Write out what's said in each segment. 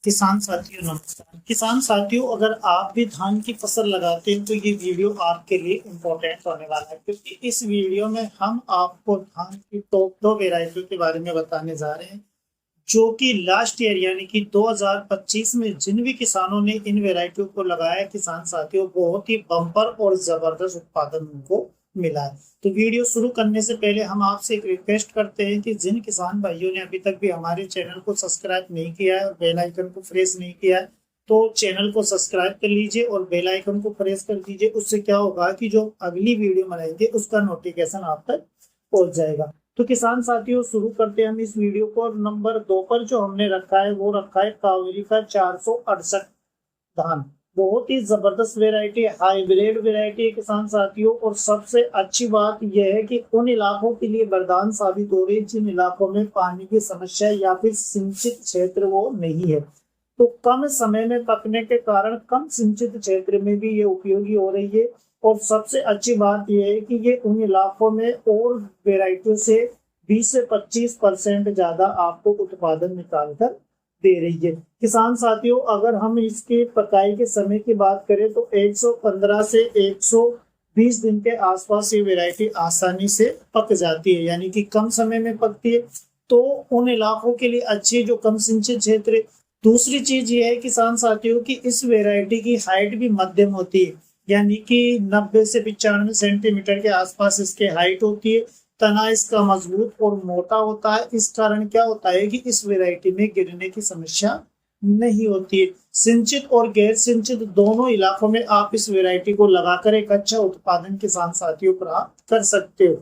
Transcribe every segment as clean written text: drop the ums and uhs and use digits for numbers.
किसान साथियों नमस्कार। किसान साथियों, अगर आप भी धान की फसल लगाते हैं तो ये वीडियो आपके लिए इम्पोर्टेंट होने वाला है, क्योंकि इस वीडियो में हम आपको धान की टॉप 2 वेराइटियों के बारे में बताने जा रहे हैं, जो कि लास्ट ईयर यानी कि 2025 में जिन भी किसानों ने इन वेराइटियों को लगाया, किसान साथियों, बहुत ही बम्पर और जबरदस्त उत्पादन उनको मिला है। तो वीडियो शुरू करने से पहले हम आपसे एक रिक्वेस्ट करते हैं कि जिन किसान भाइयों ने अभी तक भी हमारे चैनल को सब्सक्राइब नहीं किया है और बेल आइकन को प्रेस नहीं किया है, तो चैनल को सब्सक्राइब कर लीजिए और बेल आइकन को प्रेस कर दीजिए। उससे क्या होगा कि जो अगली वीडियो बनाएंगे उसका नोटिफिकेशन आप तक पहुंच जाएगा। तो किसान साथियों, शुरू करते हैं हम इस वीडियो को। और नंबर 2 पर जो हमने रखा है वो रखा है कावेरी का 468 धान। बहुत ही जबरदस्त वेराइटी, हाइब्रिड वेराइटी है किसान साथियों। और सबसे अच्छी बात यह है कि उन इलाकों के लिए वरदान साबित हो रही है जिन इलाकों में पानी की समस्या या फिर सिंचित क्षेत्र वो नहीं है। तो कम समय में पकने के कारण कम सिंचित क्षेत्र में भी ये उपयोगी हो रही है। और सबसे अच्छी बात यह है कि ये उन इलाकों में और वेराइटियों से 20 से 25% ज्यादा आपको उत्पादन निकाल कर दे रही है। किसान साथियों, अगर हम इसके पकाई के समय की बात करें तो 115 से 120 दिन के आसपास ये वैरायटी आसानी से पक जाती है, यानी कि कम समय में पकती है। तो उन इलाकों के लिए अच्छी जो कम सिंचित क्षेत्र है। दूसरी चीज ये है किसान साथियों की इस वैरायटी की हाइट भी मध्यम होती है, यानी कि 90 से 95 सेंटीमीटर के आसपास इसके हाइट होती है। तना इसका मजबूत और मोटा होता है। इस कारण क्या होता है कि इस वैरायटी में गिरने की समस्या नहीं होती है। सिंचित और गैर सिंचित दोनों इलाकों में आप इस वैरायटी को लगाकर एक अच्छा उत्पादन किसान साथियों प्राप्त कर सकते हो।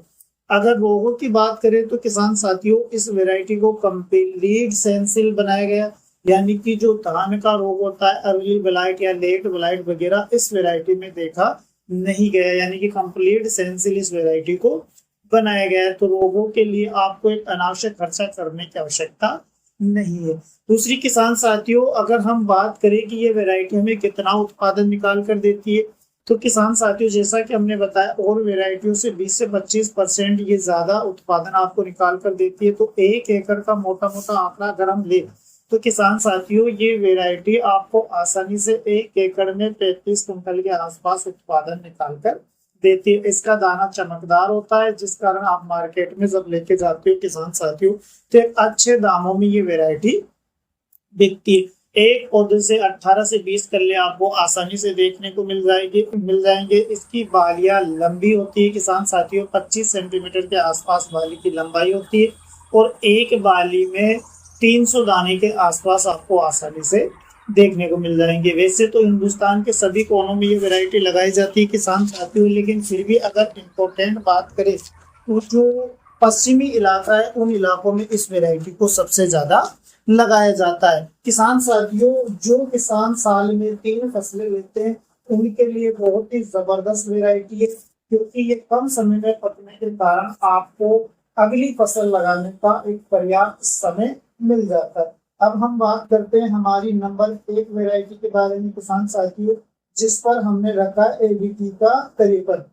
अगर रोगों की बात करें तो किसान साथियों, इस वैरायटी को कंप्लीट सेंसिल बनाया गया, यानी कि जो धान का रोग होता है अर्ली ब्लाइट या लेट ब्लाइट वगैरह, इस वैरायटी में देखा नहीं गया, यानी कि कंप्लीट सेंसिल इस वैरायटी को बनाया गया है। तो रोगों के लिए आपको एक अनावश्यक खर्चा करने की आवश्यकता नहीं है। दूसरी किसान साथियों, अगर हम बात करें कि ये वैरायटी हमें कितना उत्पादन निकाल कर देती है, तो किसान साथियों जैसा कि हमने बताया और वैरायटियों से 20 से 25% ये ज्यादा उत्पादन आपको निकाल कर देती है। तो 1 एकड़ का मोटा मोटा आंकड़ा अगर हम ले तो किसान साथियों ये वैरायटी आपको आसानी से 1 एकड़ में 35 कुंटल के आसपास उत्पादन निकाल कर देती है। इसका दाना चमकदार होता है, जिस कारण आप मार्केट में जब लेके जाते हो किसान साथियों, तो एक अच्छे दामों में ये वैरायटी बिकती है। एक पौधे से 18 से 20 कल्ले आपको आसानी से देखने को मिल जाएंगे। इसकी बालियां लंबी होती है किसान साथियों, 25 सेंटीमीटर के आसपास बाली की लंबाई होती है। और एक बाली में 300 दाने के आसपास आपको आसानी से देखने को मिल जाएंगे। वैसे तो हिंदुस्तान के सभी कोनों में ये वैरायटी लगाई जाती है किसान साथियों, लेकिन फिर भी अगर इम्पोर्टेंट बात करें तो जो पश्चिमी इलाका है उन इलाकों में इस वैरायटी को सबसे ज्यादा लगाया जाता है। किसान साथियों, जो किसान साल में 3 फसलें लेते हैं उनके लिए बहुत ही जबरदस्त वैरायटी है, क्योंकि ये कम समय में पकने के कारण आपको अगली फसल लगाने का एक पर्याप्त समय मिल जाता है। अब हम बात करते हैं हमारी नंबर 1 वैरायटी के बारे में किसान साथियों, जिस पर हमने रखा एबीटी का 53।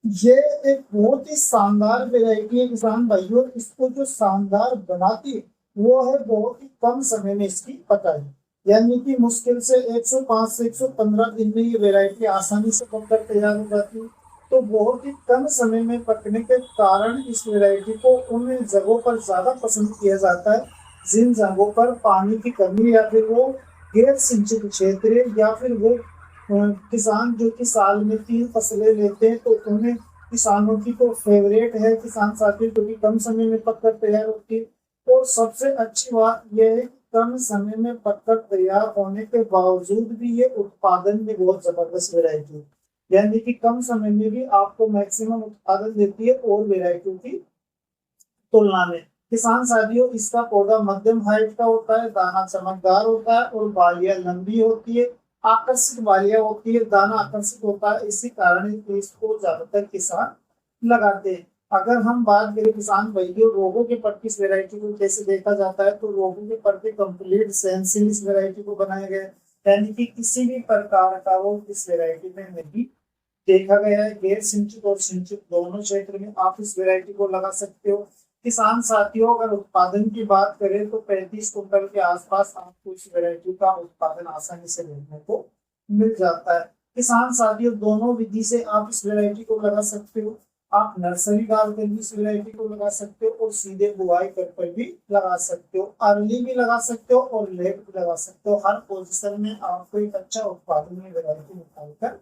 ये एक बहुत ही शानदार वैरायटी है किसान भाइयों। इसको जो शानदार बनाती है वो है बहुत ही कम समय में इसकी पकाई, यानी कि मुश्किल से 105 से 115 दिन में ये वैरायटी आसानी से पककर तैयार हो जाती है। तो बहुत ही कम समय में पकने के कारण इस वैरायटी को उन जगहों पर ज्यादा पसंद किया जाता है जिन जगहों पर पानी की कमी या फिर वो गैर सिंचित क्षेत्र है, या फिर वो किसान जो कि साल में 3 फसलें लेते हैं, तो उन्हें किसानों की तो फेवरेट है किसान साथी, क्योंकि कम समय में पककर तैयार होती है। और सबसे अच्छी बात यह है कि कम समय में पककर तैयार होने के बावजूद भी ये उत्पादन में बहुत जबरदस्त वैरायटी है, यानी कि कम समय में भी आपको मैक्सिमम उत्पादन देती है और वेराइटियों की तुलना में। किसान साथियों, इसका पौधा मध्यम हाइट का होता है, दाना चमकदार होता है और बालियां लंबी होती है, आकर्षक बालियां होती है, दाना आकर्षित होता है। इसी कारण इसको ज्यादातर किसान लगाते हैं। अगर हम बात करें किसान भाइयों रोगों के प्रति इस वेरायटी को कैसे देखा जाता है, तो रोगों के प्रति कंप्लीट सेंसिंग इस वेरायटी को बनाया गया है, यानी कि किसी भी प्रकार का रोग इस वेरायटी में नहीं देखा गया है। गैर सिंचित और सिंचित दोनों क्षेत्र में आप इस वेरायटी को लगा सकते हो। किसान साथियों, अगर उत्पादन की बात करें तो 35 कुंटल के आसपास आपको इस वैरायटी का उत्पादन आसानी से देखने को मिल जाता है। किसान साथियों, दोनों विधि से आप इस वैरायटी को लगा सकते हो। आप नर्सरी डालकर भी इस वैरायटी को लगा सकते हो और सीधे बुआई कर भी लगा सकते हो। अर्ली भी लगा सकते हो और लेट भी लगा सकते हो। हर पोजीशन में आपको एक अच्छा उत्पादन में वैरायटी निकालकर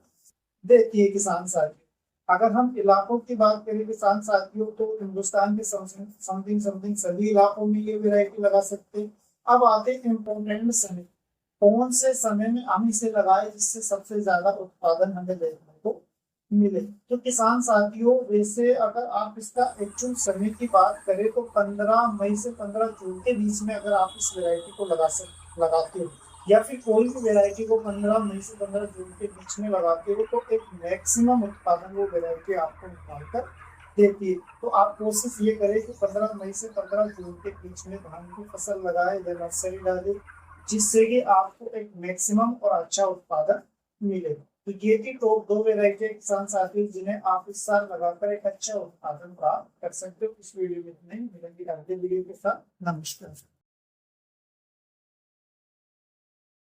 देती है किसान साथियों। अगर हम इलाकों की बात करें किसान साथियों, तो हिंदुस्तान के समथिंग समथिंग सभी इलाकों में ये वैरायटी लगा सकते हैं। अब आते हैं इम्पोर्टेंट समय, कौन से समय में हम इसे लगाए जिससे सबसे ज्यादा उत्पादन हमें देखने को मिले। तो किसान साथियों, वैसे अगर आप इसका एक्चुअल समय की बात करें तो 15 मई से 15 जून के बीच में अगर आप इस वैरायटी को लगाते हो, या फिर कोई भी वैरायटी को 15 मई से 15 जून के बीच में लगाते हो, तो एक मैक्सिमम उत्पादन वो वैरायटी आपको निकाल कर देती है। तो आप कोशिश ये करें कि 15 मई से 15 जून के बीच में धान की फसल लगाए या नर्सरी डाले, जिससे कि आपको एक मैक्सिमम और अच्छा उत्पादन मिले। तो ये थी टॉप 2 वैरायटी किसान साथी जिन्हें आप इस साल लगाकर एक अच्छा उत्पादन प्राप्त कर सकते हो। इस वीडियो में इतना ही, मिलेंगे अगले वीडियो के साथ। नमस्कार।